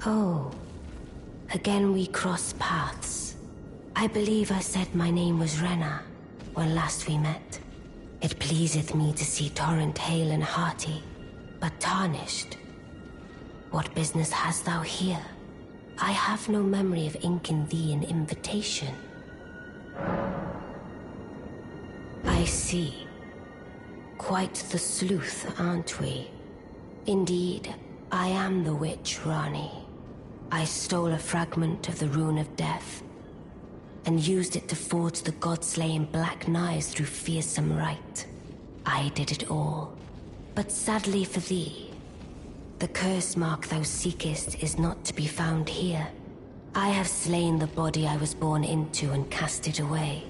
Oh, again we cross paths. I believe I said my name was Rena when last we met. It pleaseth me to see Torrent hale and hearty, but tarnished. What business hast thou here? I have no memory of inking thee an invitation. I see. Quite the sleuth, aren't we? Indeed, I am the witch Ranni. I stole a fragment of the Rune of Death and used it to forge the god-slaying black knives through fearsome rite. I did it all. But sadly for thee, the curse mark thou seekest is not to be found here. I have slain the body I was born into and cast it away.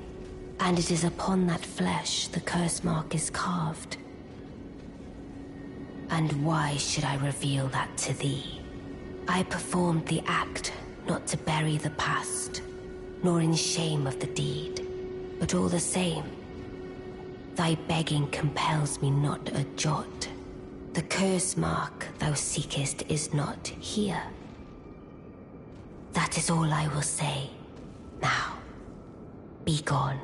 And it is upon that flesh the curse mark is carved. And why should I reveal that to thee? I performed the act not to bury the past, nor in shame of the deed, but all the same, thy begging compels me not a jot. The curse mark thou seekest is not here. That is all I will say. Now, be gone.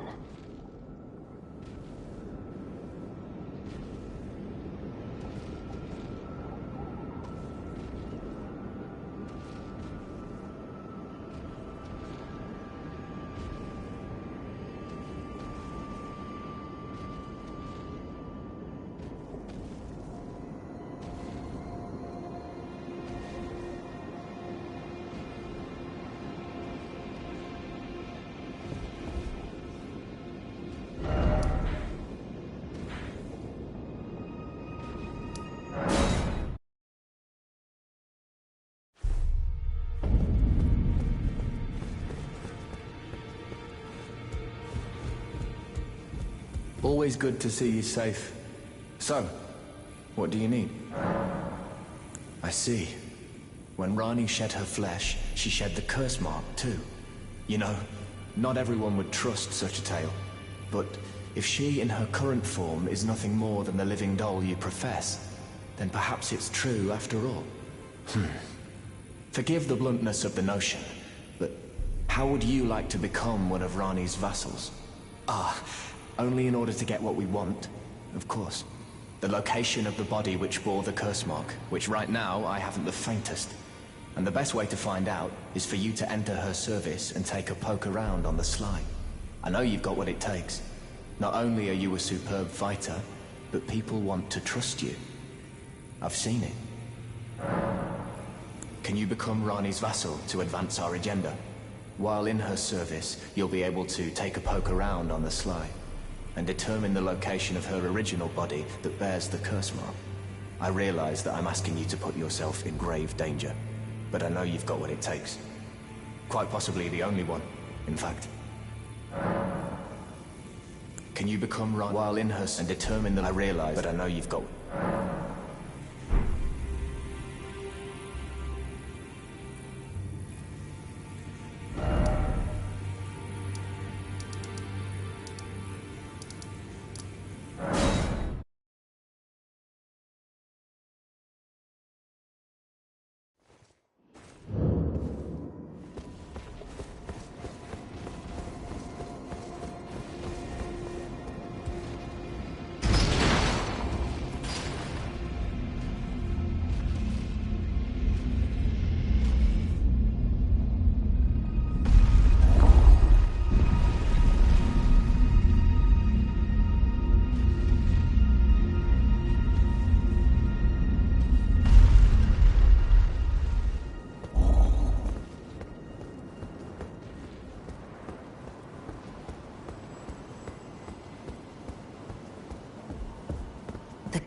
Always good to see you safe. So, what do you need? I see. When Ranni shed her flesh, she shed the curse mark too. You know, not everyone would trust such a tale. But if she in her current form is nothing more than the living doll you profess, then perhaps it's true after all. Forgive the bluntness of the notion, but how would you like to become one of Ranni's vassals? Only in order to get what we want, of course. The location of the body which bore the curse mark, which right now I haven't the faintest. And the best way to find out is for you to enter her service and take a poke around on the sly. I know you've got what it takes. Not only are you a superb fighter, but people want to trust you. I've seen it. Can you become Ranni's vassal to advance our agenda? While in her service, you'll be able to take a poke around on the sly and determine the location of her original body that bears the curse mark. I realize that I'm asking you to put yourself in grave danger, but I know you've got what it takes. Quite possibly the only one, in fact. Can you become Ranni while in her and determine that I realize that I know you've got...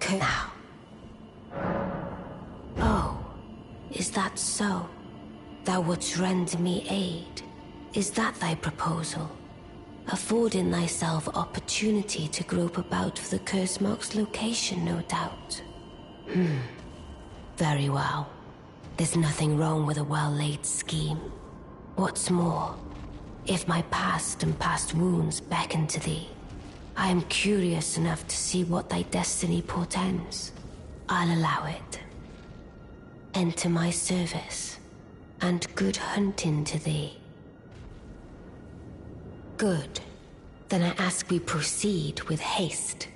Now. Oh, is that so? Thou wouldst render me aid. Is that thy proposal? Affording thyself opportunity to grope about for the curse mark's location, no doubt. Very well. There's nothing wrong with a well-laid scheme. What's more, if my past and past wounds beckon to thee, I am curious enough to see what thy destiny portends. I'll allow it. Enter my service, and good hunting to thee. Good. Then I ask we proceed with haste.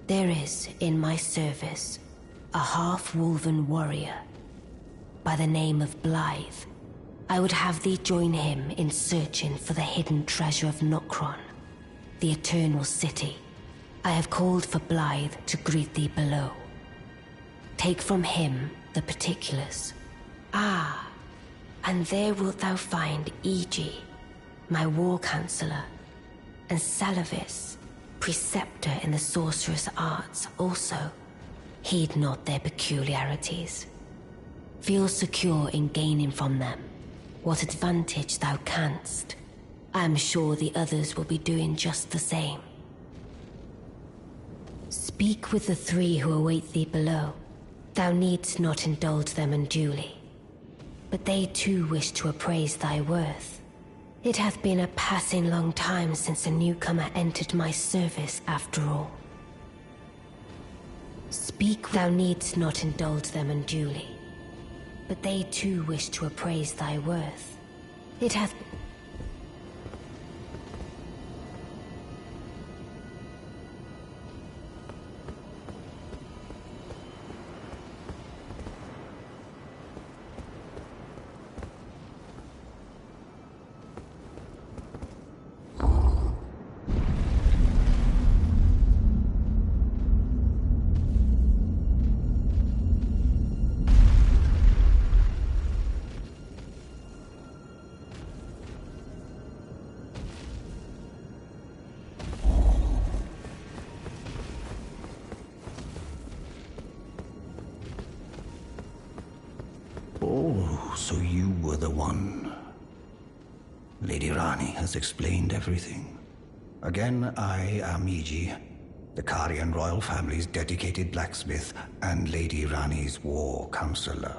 There is, in my service, a half-wolven warrior by the name of Blythe. I would have thee join him in searching for the hidden treasure of Nokron, the Eternal City. I have called for Blythe to greet thee below. Take from him the particulars. Ah, and there wilt thou find Iji, my war counselor, and Salavis, preceptor in the sorcerous arts also. Heed not their peculiarities. Feel secure in gaining from them what advantage thou canst. I am sure the others will be doing just the same. Speak with the three who await thee below. Thou needst not indulge them unduly, but they too wish to appraise thy worth. It hath been a passing long time since a newcomer entered my service, after all. Speak, thou needst not indulge them unduly, but they too wish to appraise thy worth. It hath... Oh, so you were the one. Lady Ranni has explained everything. Again, I am Iji, the Karian royal family's dedicated blacksmith and Lady Ranni's war counselor.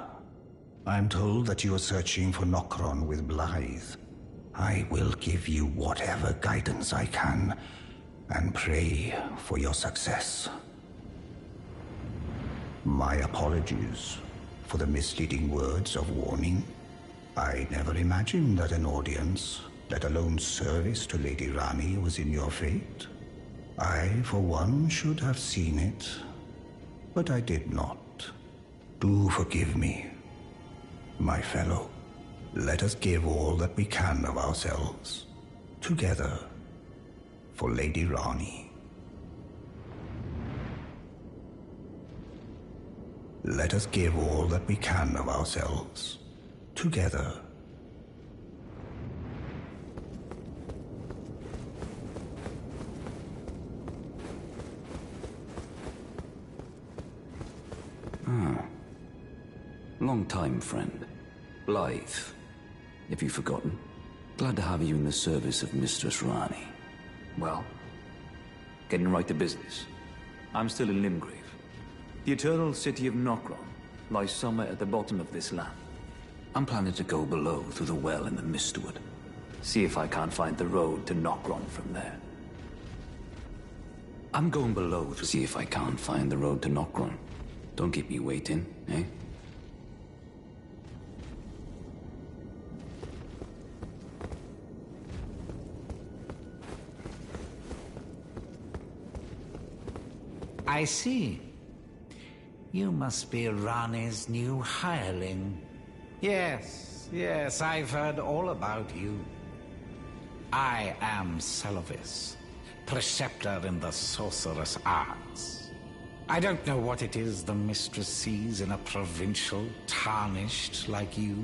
I'm told that you are searching for Nokron with Blythe. I will give you whatever guidance I can, and pray for your success. My apologies for the misleading words of warning. I never imagined that an audience, let alone service to Lady Ranni, was in your fate. I, for one, should have seen it, but I did not. Do forgive me, my fellow. Let us give all that we can of ourselves, together, for Lady Ranni. Let us give all that we can of ourselves, together. Long time, friend. Blythe. Have you forgotten? Glad to have you in the service of Mistress Ranni. Well, getting right to business. I'm still in Limgrave. The eternal city of Nokron lies somewhere at the bottom of this land. I'm planning to go below through the well in the Mistwood. See if I can't find the road to Nokron from there. I'm going below to see if I can't find the road to Nokron. Don't keep me waiting, eh? I see. You must be Ranni's new hireling. Yes, I've heard all about you. I am Salavis, preceptor in the sorcerous arts. I don't know what it is the mistress sees in a provincial tarnished like you,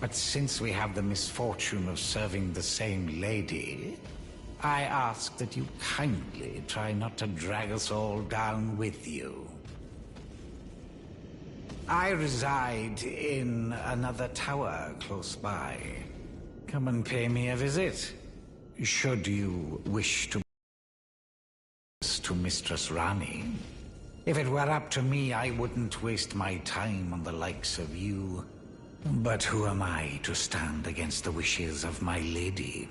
but since we have the misfortune of serving the same lady, I ask that you kindly try not to drag us all down with you. I reside in another tower close by. Come and pay me a visit, should you wish to Mistress Ranni. If it were up to me, I wouldn't waste my time on the likes of you. But who am I to stand against the wishes of my lady?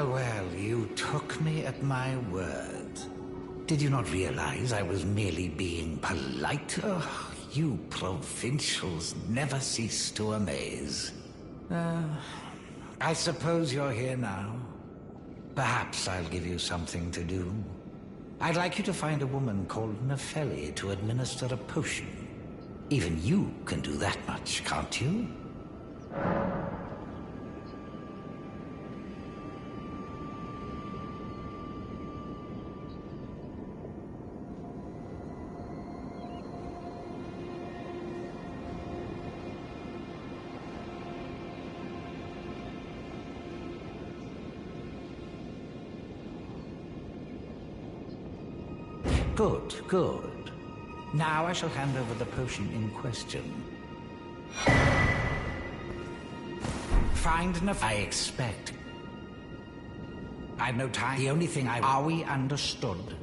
Well, well, you took me at my word. Did you not realize I was merely being polite? Oh, you provincials never cease to amaze. I suppose you're here now. Perhaps I'll give you something to do. I'd like you to find a woman called Nefeli to administer a potion. Even you can do that much, can't you? Good, good. Now I shall hand over the potion in question. Find enough, I expect. I've no time. The only thing Are we understood?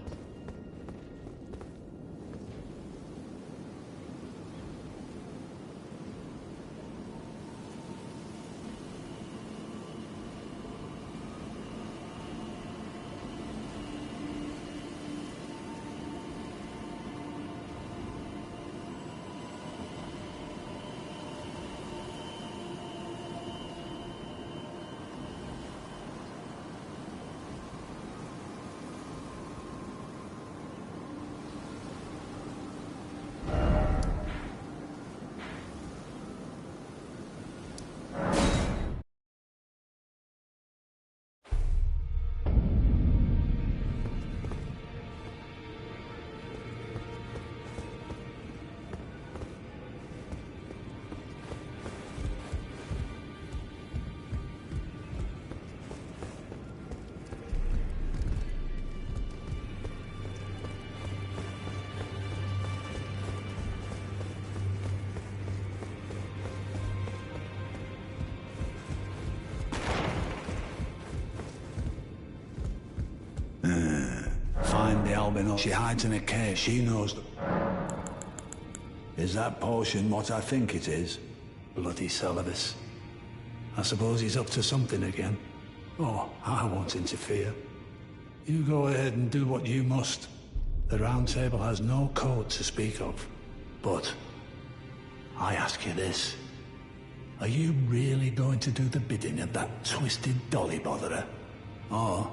Find the albino. She hides in a cave. She knows the... Is that potion what I think it is? Bloody Celavis. I suppose he's up to something again. Oh, I won't interfere. You go ahead and do what you must. The Round Table has no code to speak of. But I ask you this. Are you really going to do the bidding of that twisted dolly botherer? Or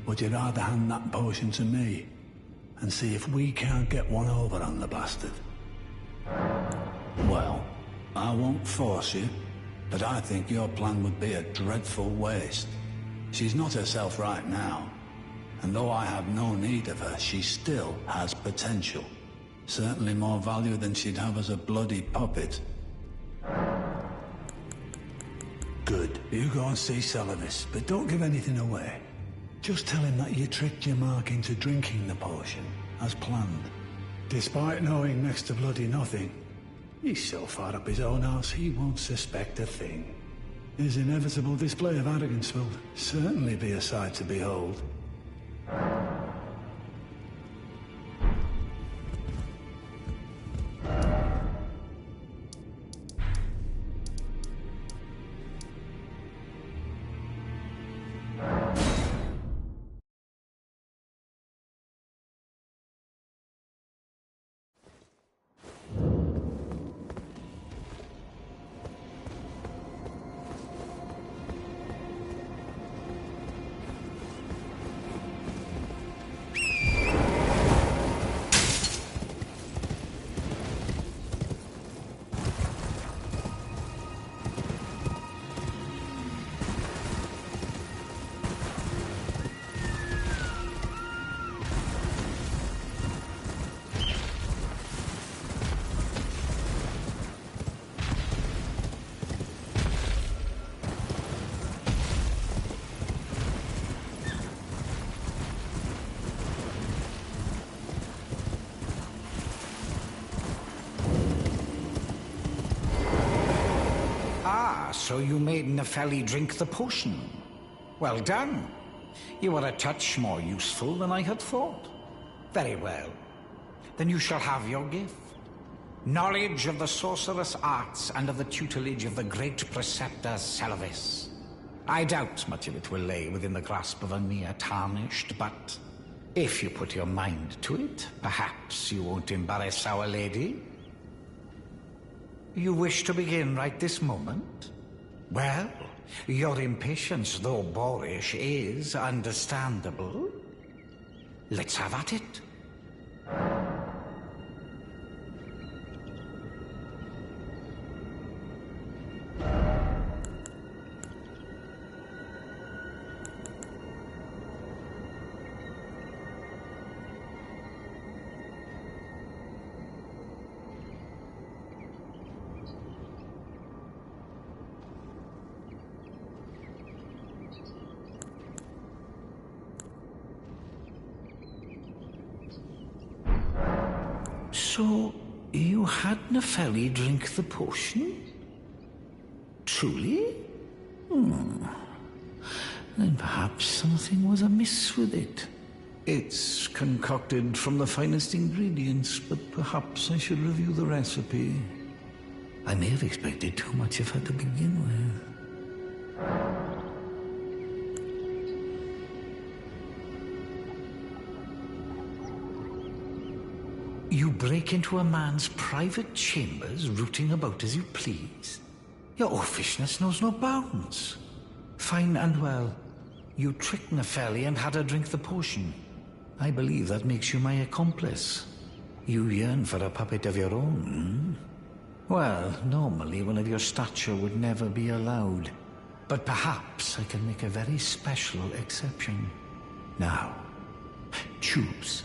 would you rather hand that potion to me and see if we can't get one over on the bastard? Well, I won't force you, but I think your plan would be a dreadful waste. She's not herself right now, and though I have no need of her, she still has potential. Certainly more value than she'd have as a bloody puppet. Good. You go and see Celavis, but don't give anything away. Just tell him that you tricked your mark into drinking the potion, as planned. Despite knowing next to bloody nothing, he's so far up his own arse he won't suspect a thing. His inevitable display of arrogance will certainly be a sight to behold. So you made Nefeli drink the potion. Well done. You are a touch more useful than I had thought. Very well. Then you shall have your gift. Knowledge of the sorcerous arts and of the tutelage of the great preceptor Celavis. I doubt much of it will lay within the grasp of a mere tarnished, but if you put your mind to it, perhaps you won't embarrass our lady. You wish to begin right this moment? Well, your impatience, though boorish, is understandable. Let's have at it. So, you had Nepheli drink the potion? Truly? Then perhaps something was amiss with it. It's concocted from the finest ingredients, but perhaps I should review the recipe. I may have expected too much of her to begin with. You break into a man's private chambers, rooting about as you please. Your offishness knows no bounds. Fine and well. You tricked Nepheli and had her drink the potion. I believe that makes you my accomplice. You yearn for a puppet of your own, Well, normally one of your stature would never be allowed. But perhaps I can make a very special exception. Now, choose.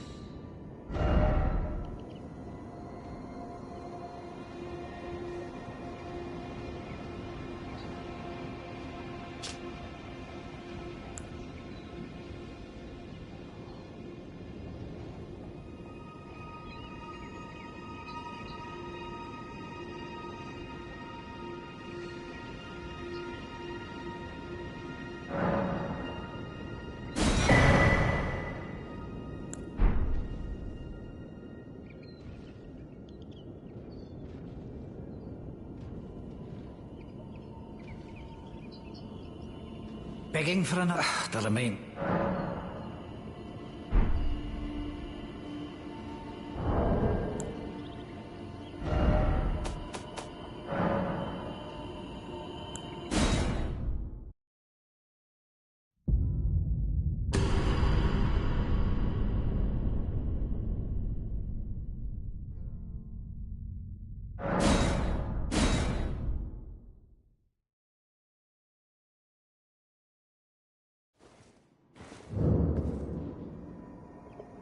Begging for another... Doesn't mean...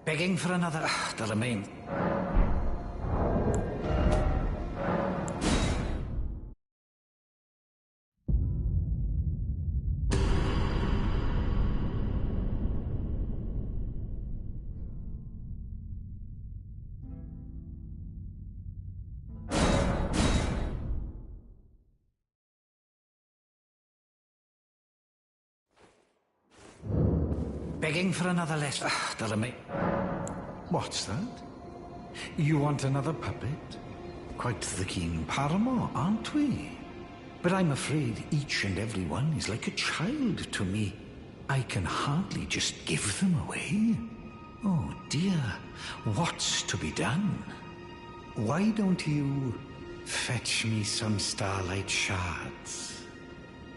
Begging for another... Doesn't mean... Begging for another lesson... Doesn't mean... What's that? You want another puppet? Quite the keen paramour, aren't we? But I'm afraid each and every one is like a child to me. I can hardly just give them away. Oh dear, what's to be done? Why don't you fetch me some starlight shards?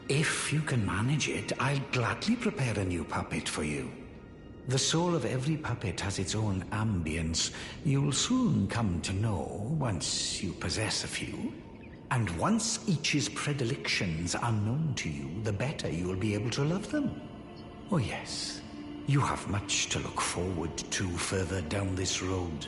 If you can manage it, I'll gladly prepare a new puppet for you. The soul of every puppet has its own ambience. You'll soon come to know once you possess a few. And once each's predilections are known to you, the better you'll be able to love them. Oh yes, you have much to look forward to further down this road.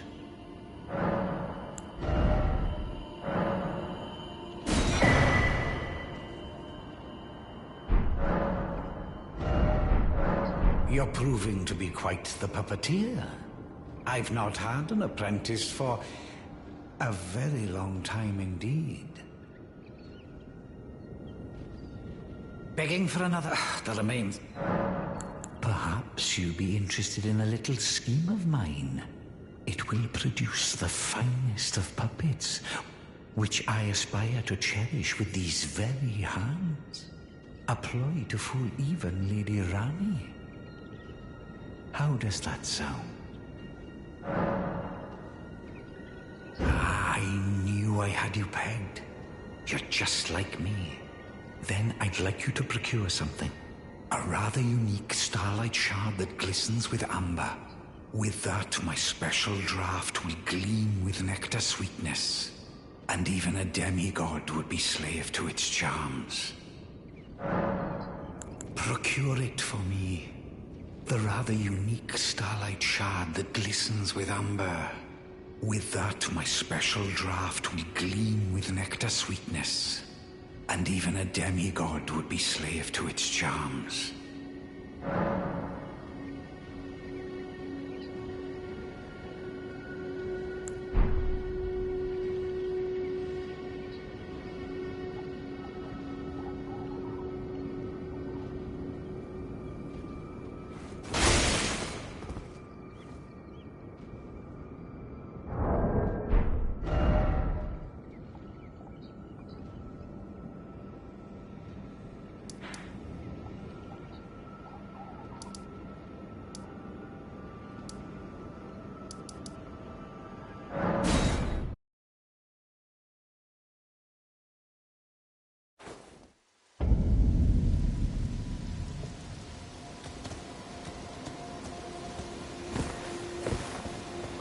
You're proving to be quite the puppeteer. I've not had an apprentice for a very long time indeed. Begging for another... Doesn't mean... Perhaps you'll be interested in a little scheme of mine. It will produce the finest of puppets, which I aspire to cherish with these very hands. A ploy to fool even Lady Rani. How does that sound? I knew I had you pegged. You're just like me. Then I'd like you to procure something. A rather unique starlight shard that glistens with amber. With that, my special draft will gleam with nectar sweetness. And even a demigod would be slave to its charms. Procure it for me. The rather unique starlight shard that glistens with amber. With that, my special draft will gleam with nectar sweetness. And even a demigod would be slave to its charms.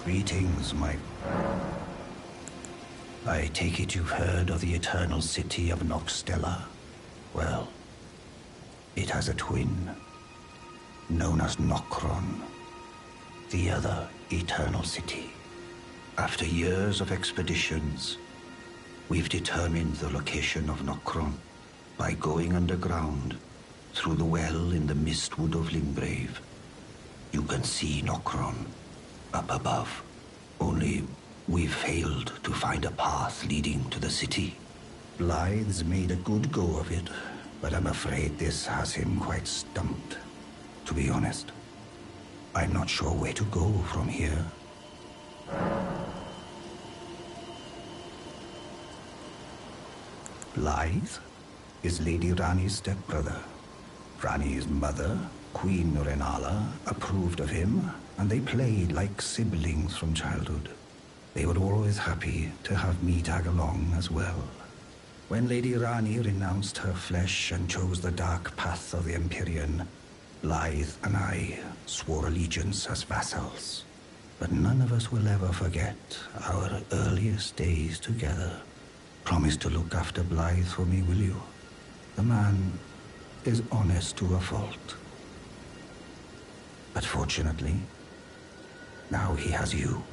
Greetings, my... I take it you've heard of the Eternal City of Noxtella? Well, it has a twin, known as Nokron, the other Eternal City. After years of expeditions, we've determined the location of Nokron by going underground through the well in the Mistwood of Limgrave. You can see Nokron up above. Only we've failed to find a path leading to the city. Blythe's made a good go of it, but I'm afraid this has him quite stumped. To be honest, I'm not sure where to go from here. Blythe is Lady Rani's stepbrother. Rani's mother, Queen Renala, approved of him, and they played like siblings from childhood. They were always happy to have me tag along as well. When Lady Rani renounced her flesh and chose the dark path of the Empyrean, Blythe and I swore allegiance as vassals. But none of us will ever forget our earliest days together. Promise to look after Blythe for me, will you? The man is honest to a fault. But fortunately, now he has you.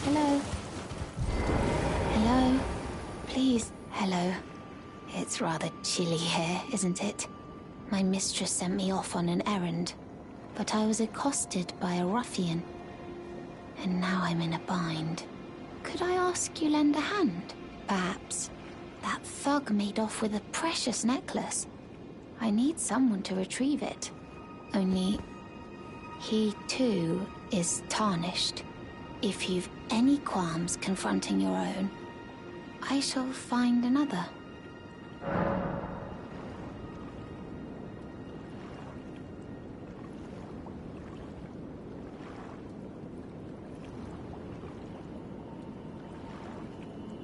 Hello? Hello? Please, hello. It's rather chilly here, isn't it? My mistress sent me off on an errand, but I was accosted by a ruffian. And now I'm in a bind. Could I ask you lend a hand? Perhaps. That thug made off with a precious necklace. I need someone to retrieve it. Only, he too is tarnished. If you've any qualms confronting your own, I shall find another.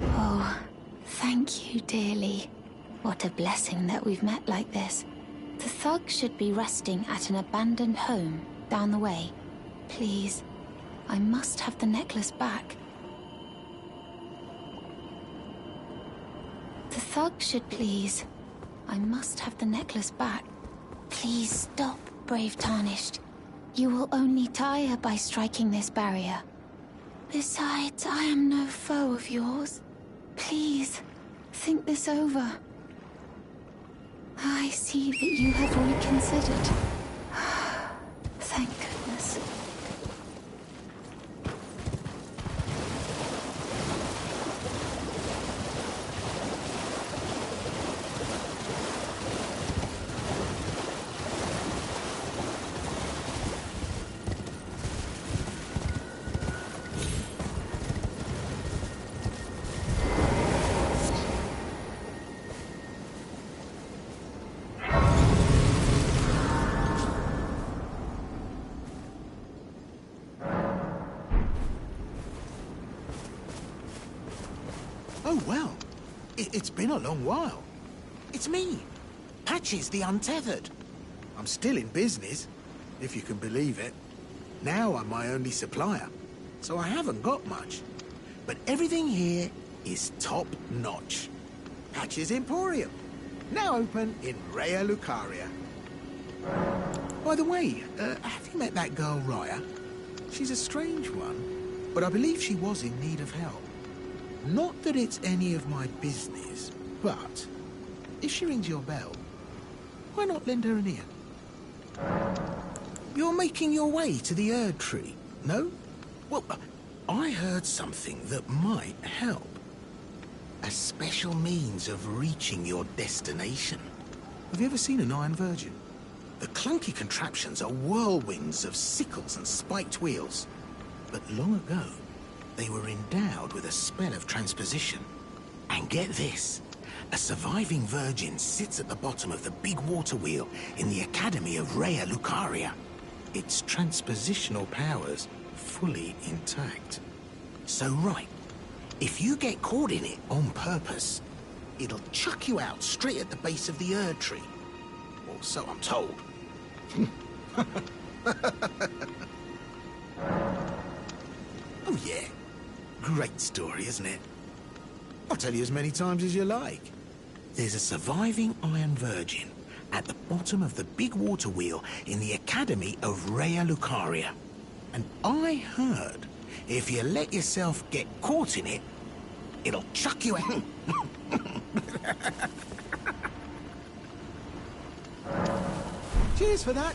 Oh, thank you dearly. What a blessing that we've met like this. The thug should be resting at an abandoned home down the way. Please, I must have the necklace back. The thug should please. I must have the necklace back. Please stop, brave Tarnished. You will only tire by striking this barrier. Besides, I am no foe of yours. Please, think this over. I see that you have reconsidered. Thank goodness. Oh, well. It's been a long while. It's me, Patches the Untethered. I'm still in business, if you can believe it. Now I'm my only supplier, so I haven't got much. But everything here is top-notch. Patches Emporium, now open in Raya Lucaria. By the way, have you met that girl, Raya? She's a strange one, but I believe she was in need of help. Not that it's any of my business, but if she rings your bell, why not lend her an ear? You're making your way to the Erd Tree, no? Well, I heard something that might help. A special means of reaching your destination. Have you ever seen an Iron Virgin? The clunky contraptions are whirlwinds of sickles and spiked wheels. But long ago, they were endowed with a spell of transposition. And get this, a surviving virgin sits at the bottom of the big water wheel in the Academy of Raya Lucaria. Its transpositional powers fully intact. So right, if you get caught in it on purpose, it'll chuck you out straight at the base of the Erd Tree. Or so I'm told. Oh yeah. Great story, isn't it? I'll tell you as many times as you like. There's a surviving Iron Virgin at the bottom of the big water wheel in the Academy of Raya Lucaria. And I heard if you let yourself get caught in it, it'll chuck you out. Cheers for that.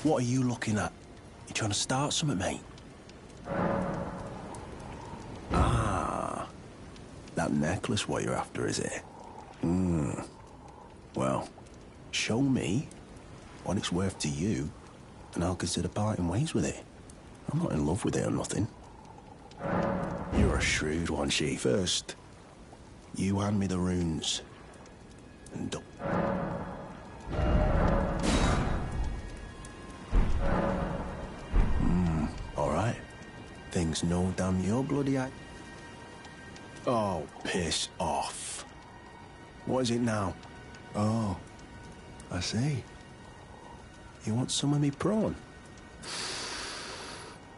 What are you looking at? You trying to start something, mate? Ah, that necklace what you're after, is it? Well, show me what it's worth to you, and I'll consider parting ways with it. I'm not in love with it or nothing. You're a shrewd one, Chief. First, you hand me the runes. And don't... all right. Things no damn your bloody eye. Oh, piss off. What is it now? Oh, I see. You want some of me prawn?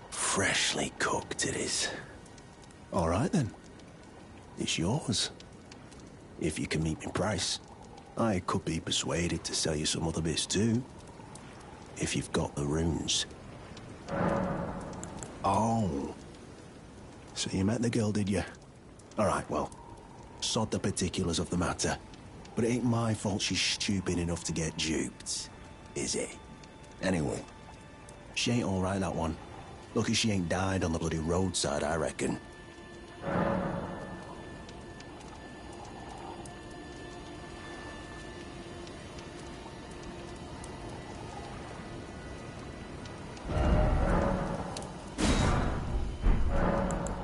Freshly cooked it is. All right then. It's yours. If you can meet me price. I could be persuaded to sell you some other bits too. If you've got the runes. Oh. So you met the girl, did you? All right, well, sod the particulars of the matter. But it ain't my fault she's stupid enough to get duped, is it? Anyway, she ain't all right, that one. Lucky she ain't died on the bloody roadside, I reckon.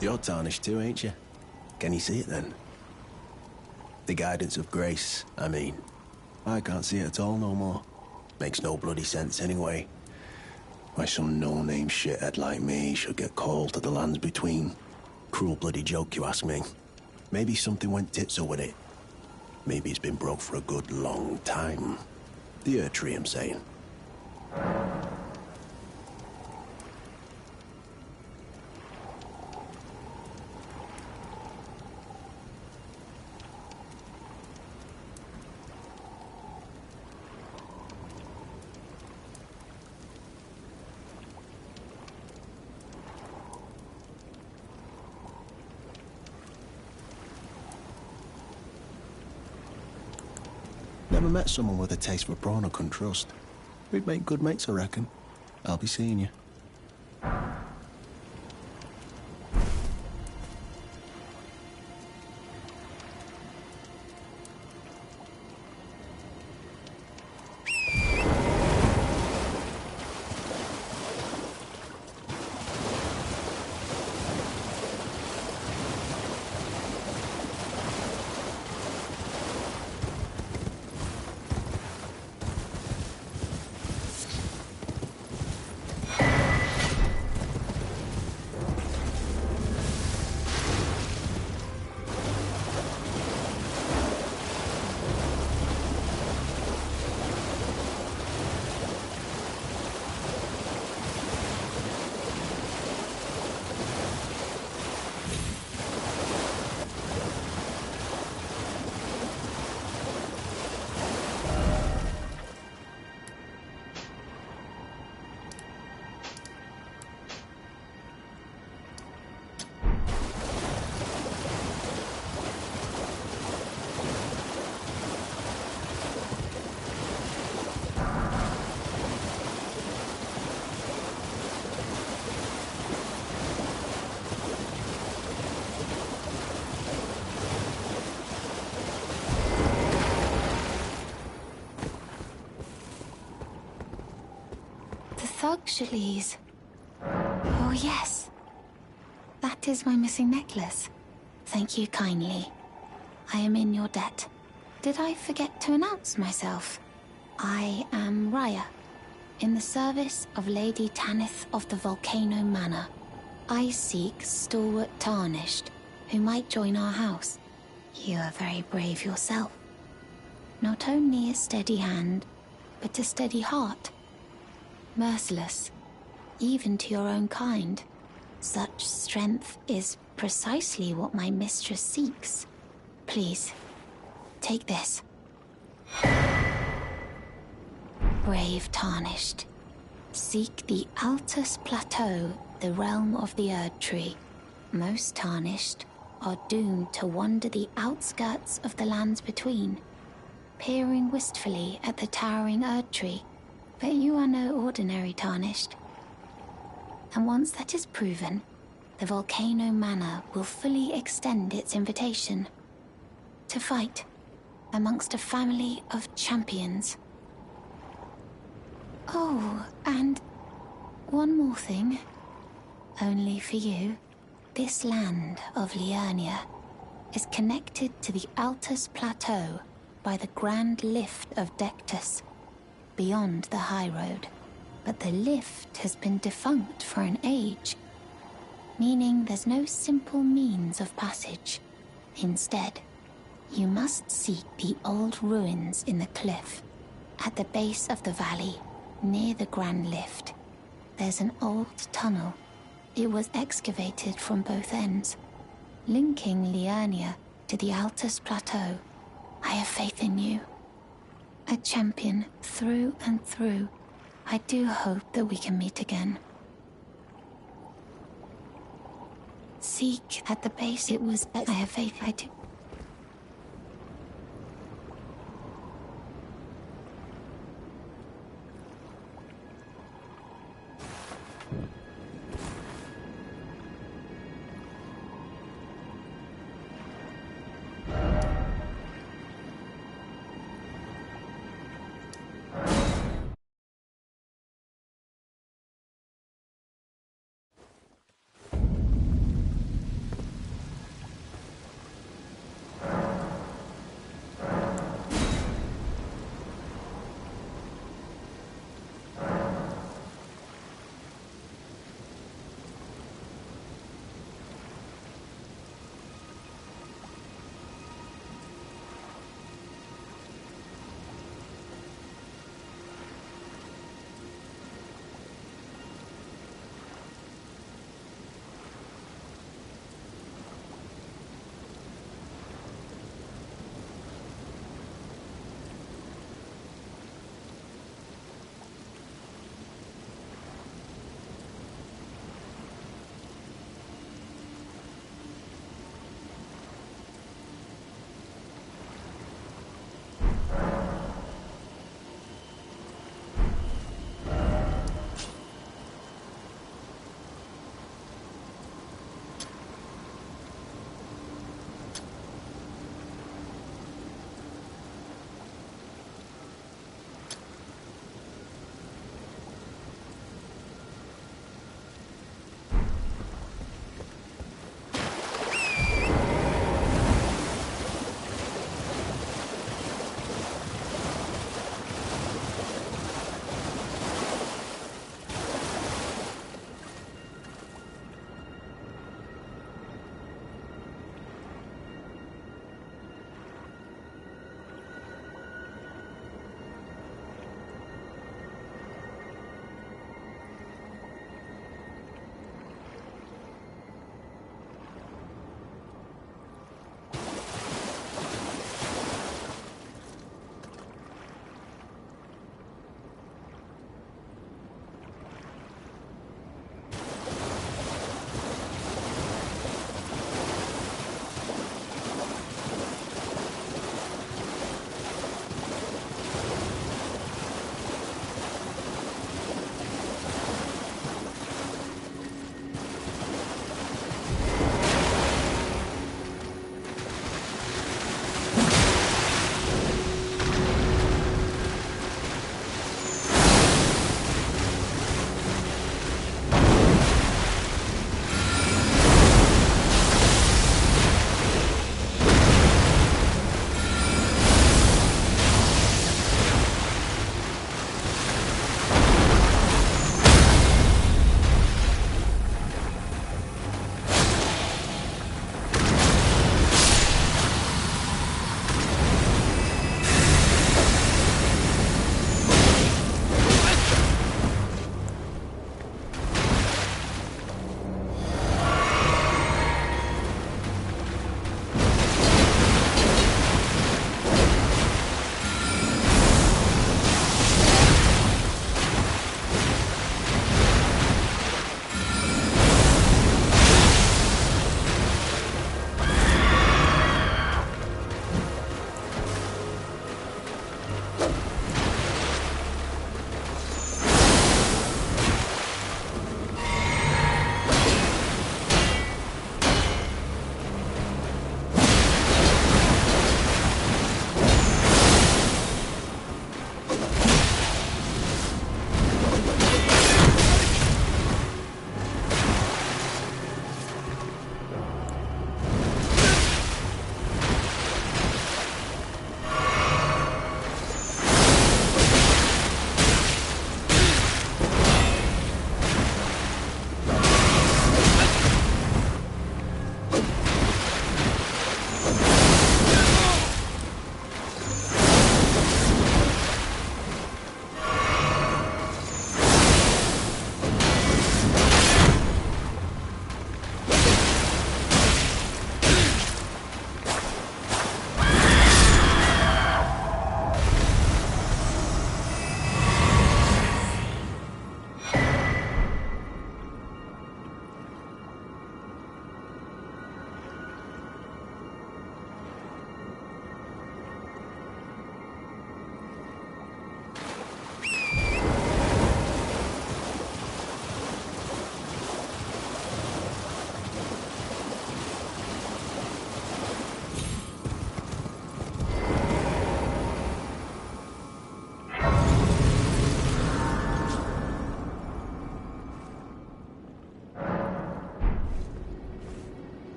You're tarnished too, ain't you? Can you see it then? The guidance of grace, I mean. I can't see it at all no more. Makes no bloody sense anyway. Why some no-name shithead like me should get called to the lands between. Cruel bloody joke, you ask me. Maybe something went titzel with it. Maybe it's been broke for a good long time. The Earth Tree, I'm saying. Never met someone with a taste for prawn I couldn't trust. We'd make good mates, I reckon. I'll be seeing you. Thugshalese. Oh, yes. That is my missing necklace. Thank you kindly. I am in your debt. Did I forget to announce myself? I am Raya, in the service of Lady Tanith of the Volcano Manor. I seek stalwart Tarnished, who might join our house. You are very brave yourself. Not only a steady hand, but a steady heart. Merciless, even to your own kind. Such strength is precisely what my mistress seeks. Please, take this. Brave Tarnished, seek the Altus Plateau, the realm of the Erd Tree. Most Tarnished are doomed to wander the outskirts of the lands between, peering wistfully at the towering Erd Tree, But you are no ordinary Tarnished. And once that is proven, the Volcano Manor will fully extend its invitation to fight amongst a family of champions. Oh, and one more thing. Only for you, this land of Liurnia is connected to the Altus Plateau by the Grand Lift of Dectus, beyond the High Road. But the lift has been defunct for an age, meaning there's no simple means of passage. Instead, you must seek the old ruins in the cliff. At the base of the valley, near the Grand Lift, there's an old tunnel. It was excavated from both ends, linking Liurnia to the Altus Plateau. I have faith in you. A champion through and through. I do hope that we can meet again. Seek at the base. It was... I have faith. I do.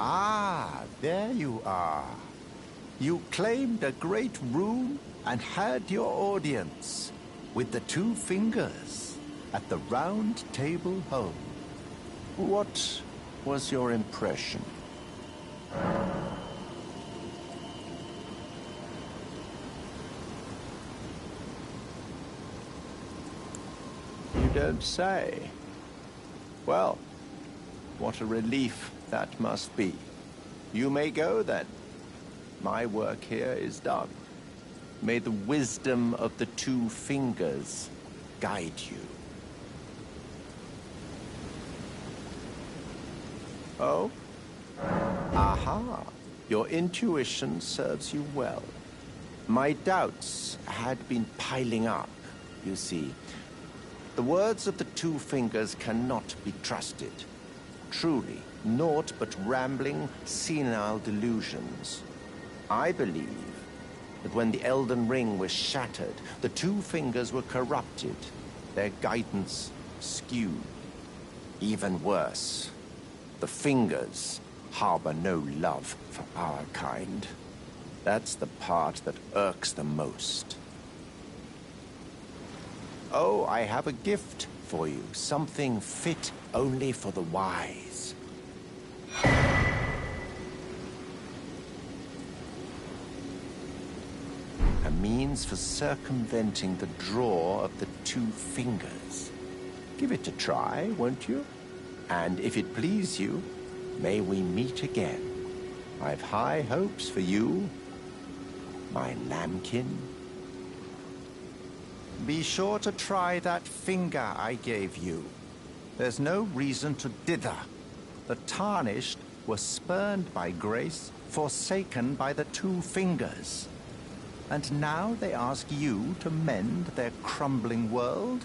Ah, there you are. You claimed a great rune and had your audience with the two fingers at the Round Table home. What was your impression? You don't say. Well, what a relief that must be. You may go then. My work here is done. May the wisdom of the two fingers guide you. Oh? Aha. Your intuition serves you well. My doubts had been piling up, you see. The words of the two fingers cannot be trusted. Truly, naught but rambling, senile delusions. I believe that when the Elden Ring was shattered, the two fingers were corrupted, their guidance skewed. Even worse, the fingers harbor no love for our kind. That's the part that irks the most. Oh, I have a gift for you, something fit only for the wise. A means for circumventing the draw of the two fingers. Give it a try, won't you? And if it please you, may we meet again. I've high hopes for you, my lambkin. Be sure to try that finger I gave you. There's no reason to dither. The tarnished were spurned by grace, forsaken by the two fingers. And now they ask you to mend their crumbling world?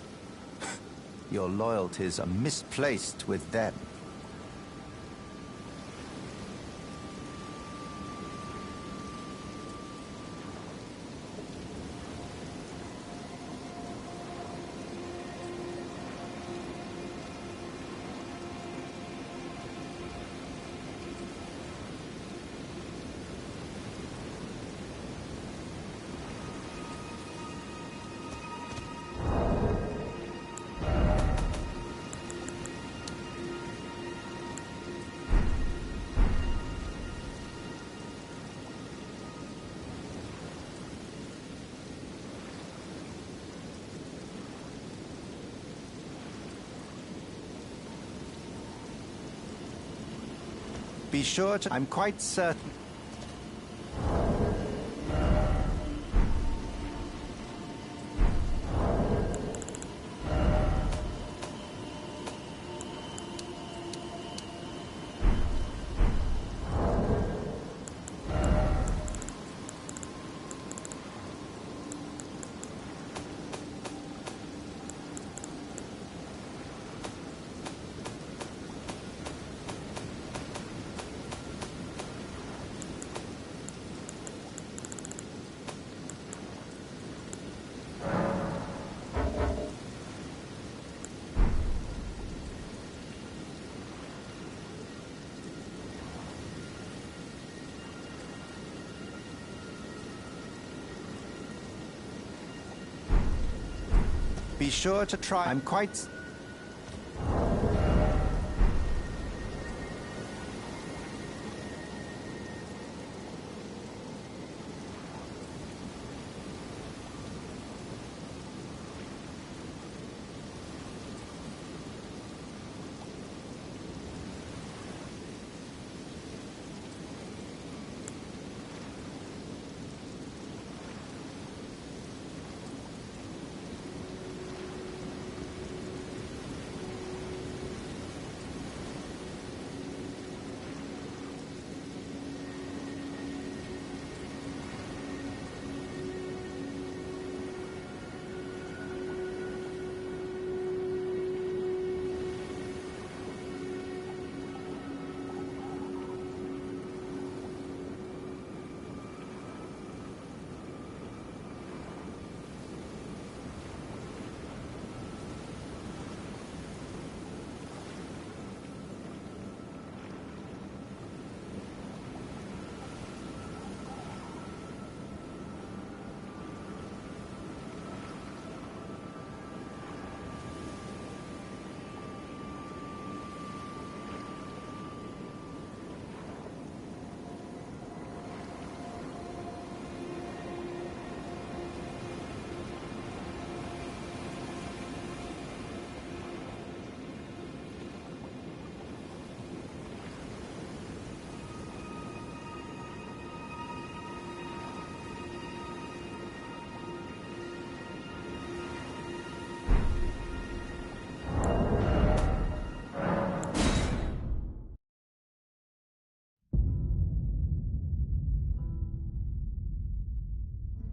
Your loyalties are misplaced with them. Be sure to... I'm quite certain... Be sure to try... I'm quite...